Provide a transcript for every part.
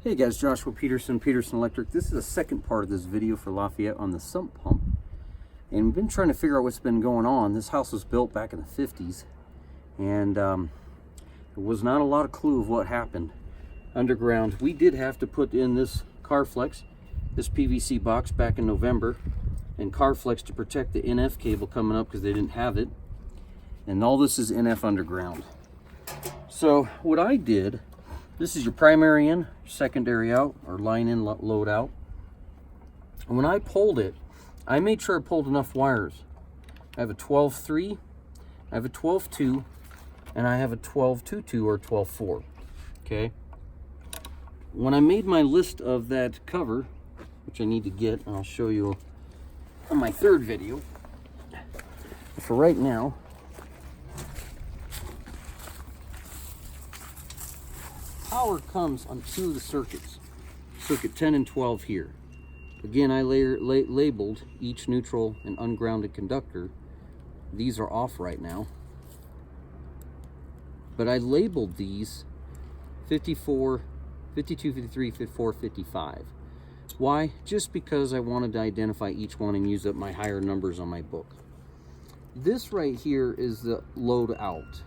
Hey guys, Joshua Peterson Electric. This is the second part of this video for Lafayette on the sump pump. And we've been trying to figure out what's been going on. This house was built back in the 50s, and there was not a lot of clue of what happened underground. We did have to put in this Carflex, this PVC box back in November, and Carflex to protect the NF cable coming up because they didn't have it. And all this is NF underground. So what I did, this is your primary in, secondary out, or line in, load out. And when I pulled it, I made sure I pulled enough wires. I have a 12-3, I have a 12-2, and I have a 12-2-2 or 12-4, okay? When I made my list of that cover, which I need to get, and I'll show you on my third video, for right now, power comes on two of the circuits, circuit 10 and 12 here. Again, I labeled each neutral and ungrounded conductor. These are off right now. But I labeled these 54, 52, 53, 54, 55. Why? Just because I wanted to identify each one and use up my higher numbers on my book. This right here is the load out.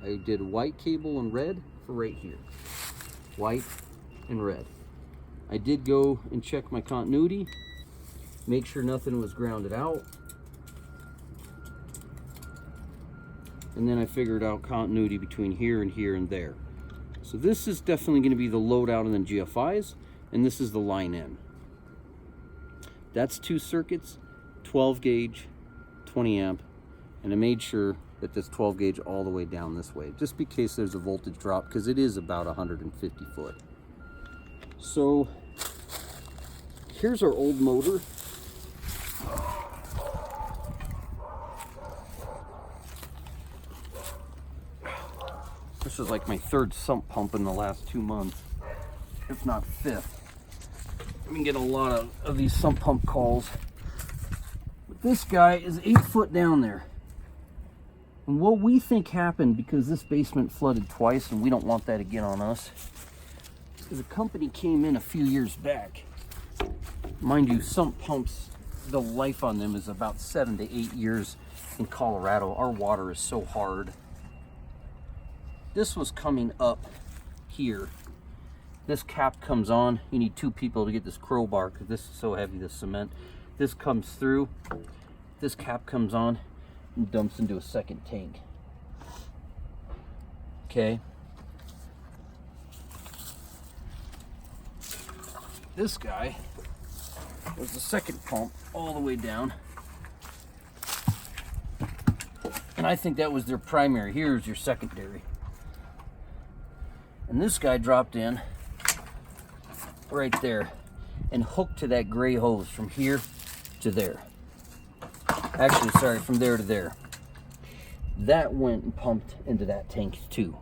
I did white cable and red for right here. White and red. I did go and check my continuity, make sure nothing was grounded out, and then I figured out continuity between here and there. So this is definitely going to be the load out and then GFIs, and this is the line in. That's two circuits, 12 gauge, 20 amp, and I made sure that this 12 gauge all the way down this way, just in case there's a voltage drop, because it is about 150 foot. So here's our old motor. This is like my third sump pump in the last 2 months, if not fifth. I've been getting a lot of these sump pump calls. But this guy is 8 foot down there. And what we think happened, because this basement flooded twice and we don't want that again on us, is a company came in a few years back. Mind you, sump pumps, the life on them is about 7 to 8 years in Colorado. Our water is so hard. This was coming up here. This cap comes on. You need 2 people to get this crowbar because this is so heavy, this cement. This comes through. This cap comes on and dumps into a second tank. Okay. This guy was the second pump all the way down. And I think that was their primary. Here's your secondary. And this guy dropped in right there and hooked to that gray hose from here to there. Actually, sorry, from there to there. That went and pumped into that tank too.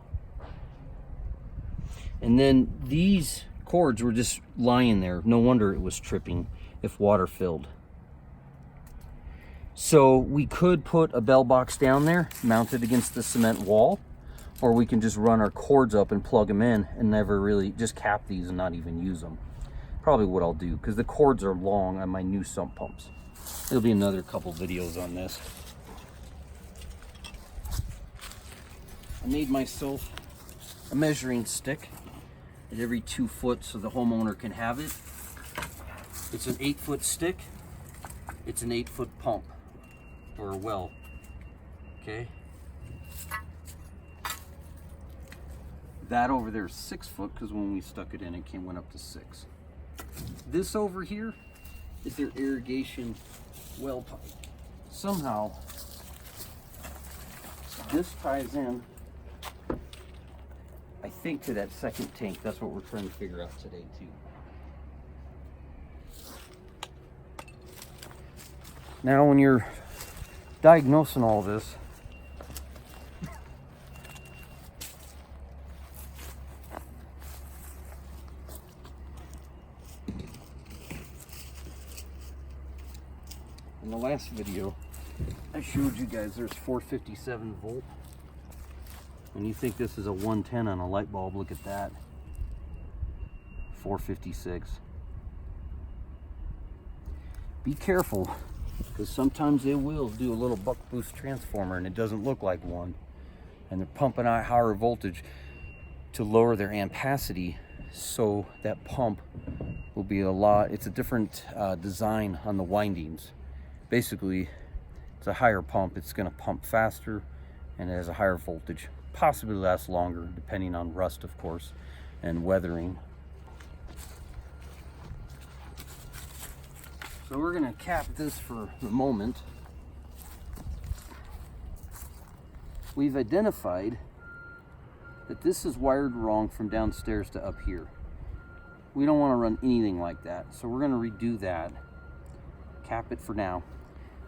And then these cords were just lying there. No wonder it was tripping if water filled. So we could put a bell box down there mounted against the cement wall, or we can just run our cords up and plug them in and never really just cap these and not even use them. Probably what I'll do, because the cords are long on my new sump pumps. There'll be another couple videos on this. I made myself a measuring stick at every 2 foot so the homeowner can have it. It's an 8 foot stick. It's an 8 foot pump or a well. Okay. That over there is 6 foot because when we stuck it in, it went up to 6. This over here is their irrigation well pipe. Somehow this ties in, I think, to that second tank. That's what we're trying to figure out today too. Now when you're diagnosing all this, in the last video I showed you guys there's 457 volt. When you think this is a 110 on a light bulb, look at that. 456. Be careful, because sometimes they will do a little buck boost transformer and it doesn't look like one. And they're pumping out higher voltage to lower their ampacity, so that pump will be it's a different design on the windings. Basically, it's a higher pump. It's going to pump faster and it has a higher voltage. Possibly lasts longer, depending on rust, of course, and weathering. So we're going to cap this for the moment. We've identified that this is wired wrong from downstairs to up here. We don't want to run anything like that, so we're going to redo that. Cap it for now.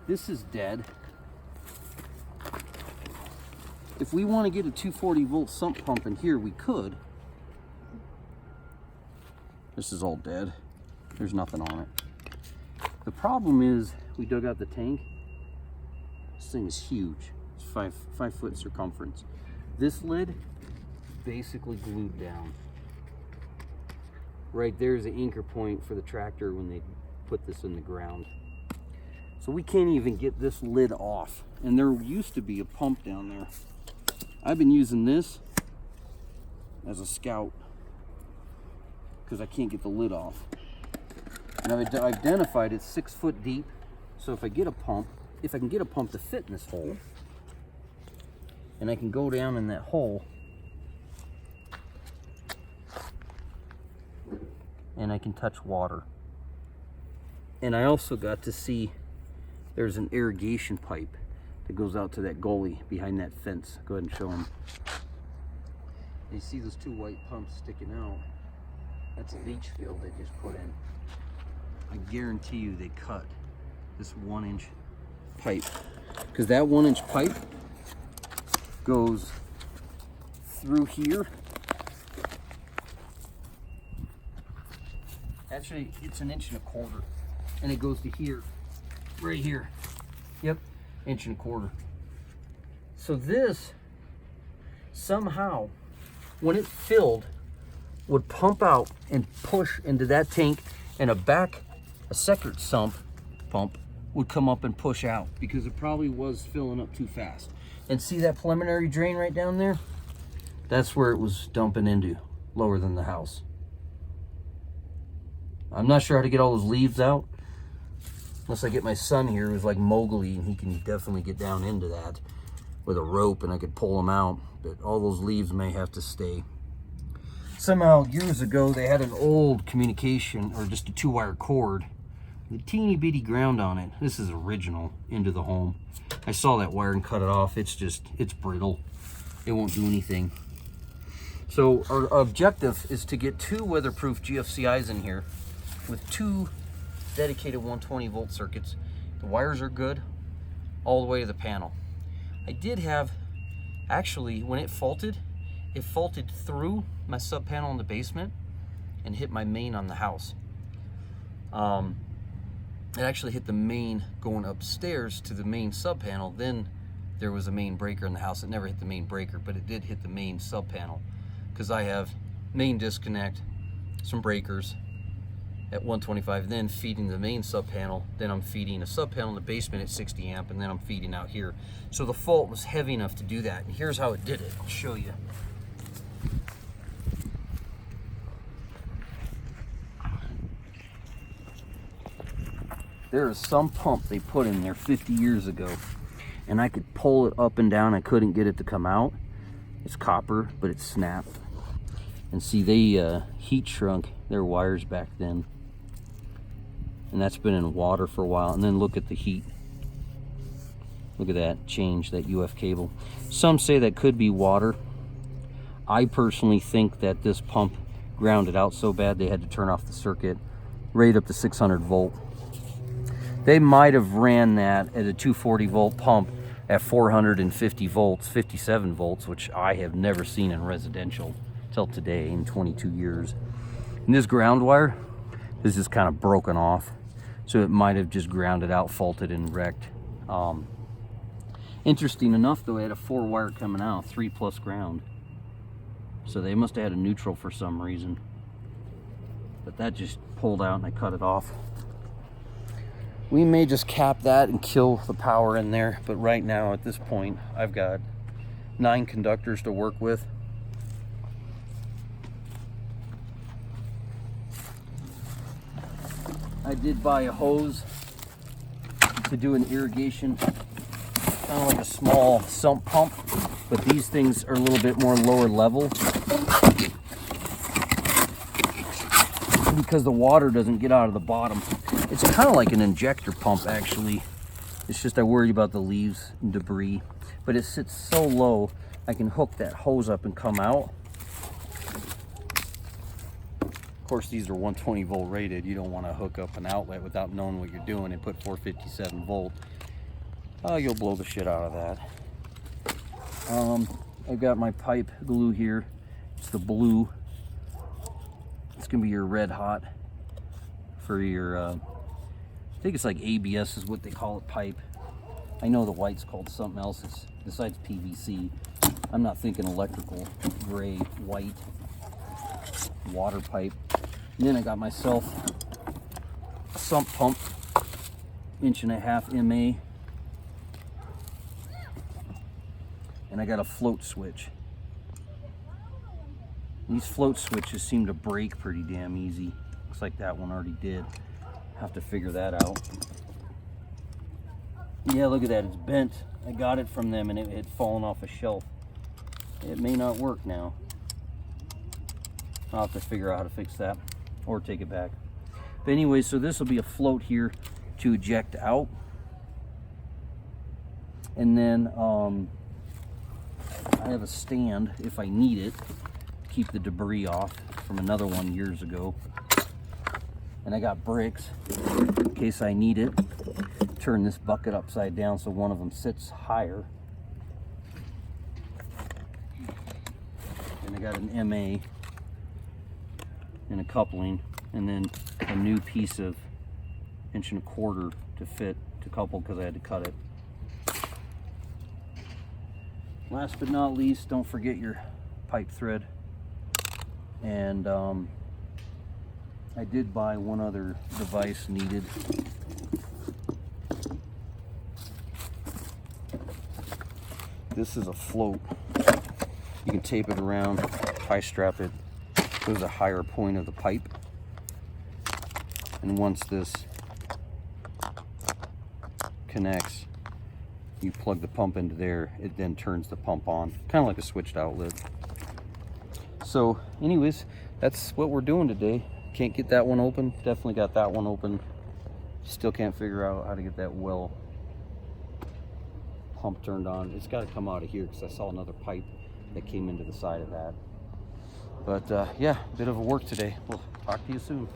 This is dead. If we want to get a 240 volt sump pump in here, we could. This is all dead. There's nothing on it. The problem is we dug out the tank. This thing is huge. It's 5 foot circumference. This lid basically glued down. Right there's the anchor point for the tractor when they put this in the ground. So we can't even get this lid off. And there used to be a pump down there. I've been using this as a scout because I can't get the lid off. And I've identified it's 6 foot deep. So if I get a pump, if I can get a pump to fit in this hole, and I can go down in that hole and I can touch water. And I also got to see there's an irrigation pipe that goes out to that gully behind that fence. Go ahead and show them. You see those 2 white pumps sticking out? That's a leach field they just put in. I guarantee you they cut this 1-inch pipe, because that 1-inch pipe goes through here. Actually, it's 1.25 inches, and it goes to here, right here. Yep, 1.25 inches. So this somehow, when it filled, would pump out and push into that tank, and a second sump pump would come up and push out because it probably was filling up too fast. And see that preliminary drain right down there? That's where it was dumping into, lower than the house. I'm not sure how to get all those leaves out, unless I get my son here who's like Mowgli, and he can definitely get down into that with a rope and I could pull them out, but all those leaves may have to stay. Somehow years ago they had an old communication, or just a 2-wire cord with a teeny bitty ground on it. This is original into the home. I saw that wire and cut it off. It's brittle. It won't do anything. So our objective is to get 2 weatherproof GFCIs in here with 2 dedicated 120 volt circuits. The wires are good all the way to the panel. I did have, actually, when it faulted through my sub panel in the basement and hit my main on the house. It actually hit the main going upstairs to the main sub panel. Then there was a main breaker in the house. It never hit the main breaker, but it did hit the main sub panel, because I have main disconnect, some breakers at 125, then feeding the main sub panel. Then I'm feeding a sub panel in the basement at 60 amp, and then I'm feeding out here. So the fault was heavy enough to do that. And here's how it did it. I'll show you. There is some pump they put in there 50 years ago, and I could pull it up and down. I couldn't get it to come out. It's copper, but it snapped. And see, they heat shrunk their wires back then, and that's been in water for a while. And then look at the heat. Look at that change, that UF cable. Some say that could be water. I personally think that this pump grounded out so bad they had to turn off the circuit, rate up to 600 volt. They might have ran that at a 240 volt pump at 450 volts, 57 volts, which I have never seen in residential till today in 22 years. And this ground wire is just kind of broken off, so it might have just grounded out, faulted, and wrecked. Interesting enough though, I had a 4-wire coming out, 3+ ground. So they must have had a neutral for some reason. but that just pulled out and I cut it off. We may just cap that and kill the power in there, but right now at this point I've got 9 conductors to work with. I did buy a hose to do an irrigation, kind of like a small sump pump, but these things are a little bit more lower level because the water doesn't get out of the bottom. It's kind of like an injector pump actually. It's just I worry about the leaves and debris, but it sits so low I can hook that hose up and come out. Of course, these are 120 volt rated. You don't want to hook up an outlet without knowing what you're doing and put 457 volt. Oh, you'll blow the shit out of that. I've got my pipe glue here. It's the blue. It's gonna be your red hot for your, I think it's like ABS is what they call it, pipe. I know the white's called something else. It's besides PVC. I'm not thinking electrical gray, white water pipe. And then I got myself a sump pump, 1.5 MA, and I got a float switch. These float switches seem to break pretty damn easy. Looks like that one already did. Have to figure that out. Yeah, look at that, it's bent. I got it from them and it had fallen off a shelf. It may not work now. I'll have to figure out how to fix that or take it back. But anyway, so this will be a float here to eject out. And then I have a stand if I need it, keep the debris off from another one years ago. And I got bricks in case I need it. Turn this bucket upside down so one of them sits higher. And I got an MA and a coupling, and then a new piece of 1.25 inch to fit to couple because I had to cut it. Last but not least, don't forget your pipe thread. And I did buy one other device needed. This is a float. You can tape it around, tie strap it. Goes a higher point of the pipe. And once this connects, you plug the pump into there, it then turns the pump on. Kind of like a switched outlet. So anyways, that's what we're doing today. Can't get that one open. Definitely got that one open. Still can't figure out how to get that well pump turned on. It's got to come out of here because I saw another pipe that came into the side of that. But yeah, bit of a work today. We'll talk to you soon.